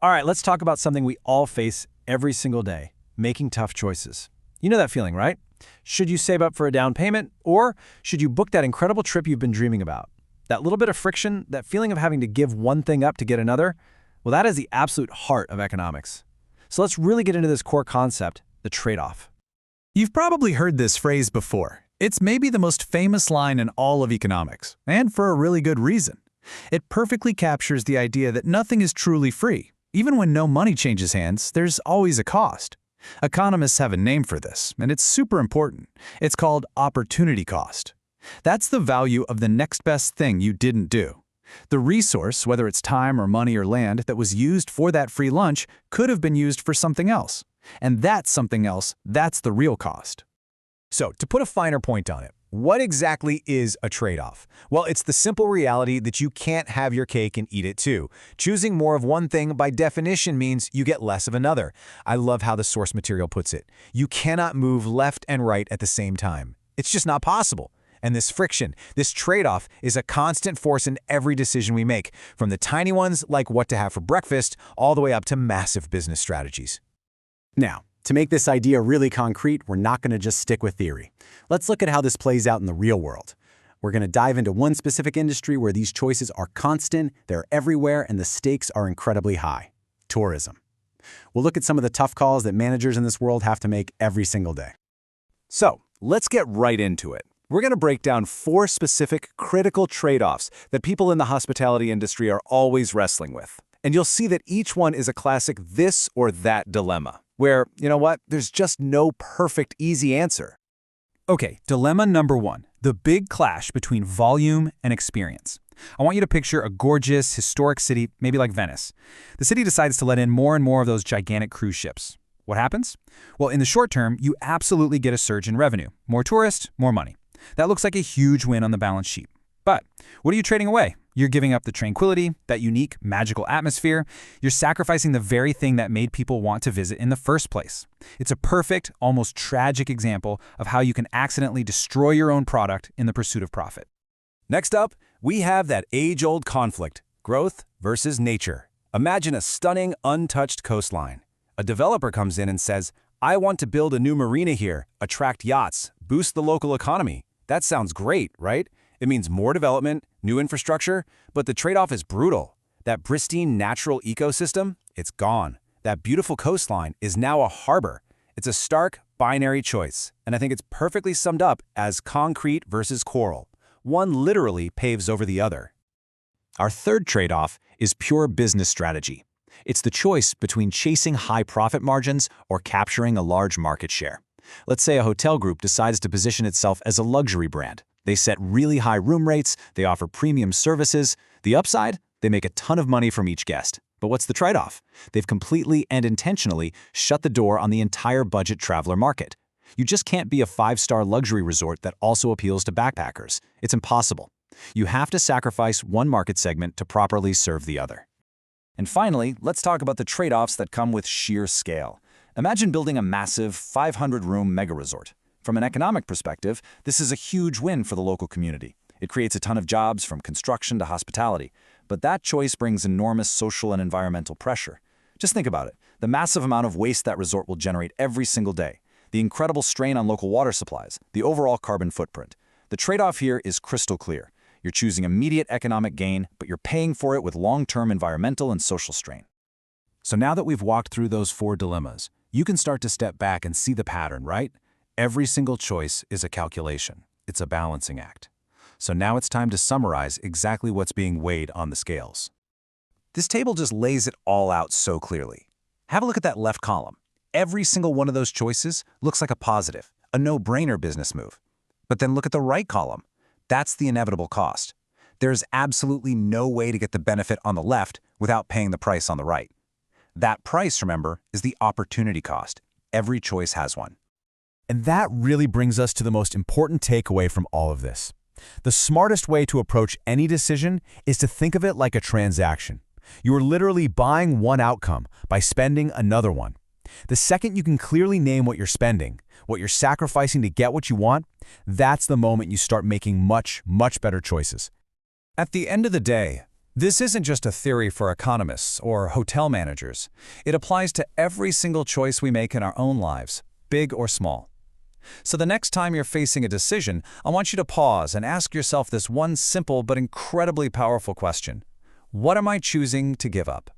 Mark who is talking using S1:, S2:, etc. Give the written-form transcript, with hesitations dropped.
S1: All right, let's talk about something we all face every single day, making tough choices. You know that feeling, right? Should you save up for a down payment, or should you book that incredible trip you've been dreaming about? That little bit of friction, that feeling of having to give one thing up to get another, well, that is the absolute heart of economics. So let's really get into this core concept, the trade-off.
S2: You've probably heard this phrase before. It's maybe the most famous line in all of economics, and for a really good reason. It perfectly captures the idea that nothing is truly free. Even when no money changes hands, there's always a cost. Economists have a name for this, and it's super important. It's called opportunity cost. That's the value of the next best thing you didn't do. The resource, whether it's time or money or land, that was used for that free lunch could have been used for something else. And that something else, that's the real cost.
S3: So, to put a finer point on it, what exactly is a trade-off? Well, it's the simple reality that you can't have your cake and eat it too. Choosing more of one thing by definition means you get less of another. I love how the source material puts it. You cannot move left and right at the same time. It's just not possible. And this friction, this trade-off, is a constant force in every decision we make, from the tiny ones like what to have for breakfast, all the way up to massive business strategies.
S4: Now, to make this idea really concrete, we're not going to just stick with theory. Let's look at how this plays out in the real world. We're going to dive into one specific industry where these choices are constant, they're everywhere, and the stakes are incredibly high: tourism. We'll look at some of the tough calls that managers in this world have to make every single day.
S3: So, let's get right into it. We're going to break down 4 specific critical trade-offs that people in the hospitality industry are always wrestling with. And you'll see that each one is a classic this or that dilemma, where, you know what, there's just no perfect, easy answer.
S1: Okay, dilemma number 1, the big clash between volume and experience. I want you to picture a gorgeous, historic city, maybe like Venice. The city decides to let in more and more of those gigantic cruise ships. What happens? Well, in the short term, you absolutely get a surge in revenue. More tourists, more money. That looks like a huge win on the balance sheet. But what are you trading away? You're giving up the tranquility, that unique, magical atmosphere. You're sacrificing the very thing that made people want to visit in the first place. It's a perfect, almost tragic example of how you can accidentally destroy your own product in the pursuit of profit.
S3: Next up, we have that age-old conflict, growth versus nature. Imagine a stunning, untouched coastline. A developer comes in and says, "I want to build a new marina here, attract yachts, boost the local economy." That sounds great, right? It means more development, new infrastructure, but the trade-off is brutal. That pristine natural ecosystem, it's gone. That beautiful coastline is now a harbor. It's a stark, binary choice, and I think it's perfectly summed up as concrete versus coral. One literally paves over the other.
S4: Our third trade-off is pure business strategy. It's the choice between chasing high profit margins or capturing a large market share. Let's say a hotel group decides to position itself as a luxury brand. They set really high room rates, they offer premium services. The upside? They make a ton of money from each guest. But what's the trade-off? They've completely and intentionally shut the door on the entire budget traveler market. You just can't be a 5-star luxury resort that also appeals to backpackers. It's impossible. You have to sacrifice one market segment to properly serve the other.
S1: And finally, let's talk about the trade-offs that come with sheer scale. Imagine building a massive 500-room mega resort. From an economic perspective, this is a huge win for the local community. It creates a ton of jobs from construction to hospitality. But that choice brings enormous social and environmental pressure. Just think about it. The massive amount of waste that resort will generate every single day. The incredible strain on local water supplies. The overall carbon footprint. The trade-off here is crystal clear. You're choosing immediate economic gain, but you're paying for it with long-term environmental and social strain.
S3: So now that we've walked through those 4 dilemmas, you can start to step back and see the pattern, right? Every single choice is a calculation. It's a balancing act. So now it's time to summarize exactly what's being weighed on the scales. This table just lays it all out so clearly. Have a look at that left column. Every single one of those choices looks like a positive, a no-brainer business move. But then look at the right column. That's the inevitable cost. There's absolutely no way to get the benefit on the left without paying the price on the right. That price, remember, is the opportunity cost. Every choice has one.
S5: And that really brings us to the most important takeaway from all of this. The smartest way to approach any decision is to think of it like a transaction. You are literally buying one outcome by spending another one. The second you can clearly name what you're spending, what you're sacrificing to get what you want, that's the moment you start making much, much better choices.
S3: At the end of the day,
S1: This isn't just a theory for economists or hotel managers. It applies to every single choice we make in our own lives, big or small. So the next time you're facing a decision, I want you to pause and ask yourself this one simple but incredibly powerful question. What am I choosing to give up?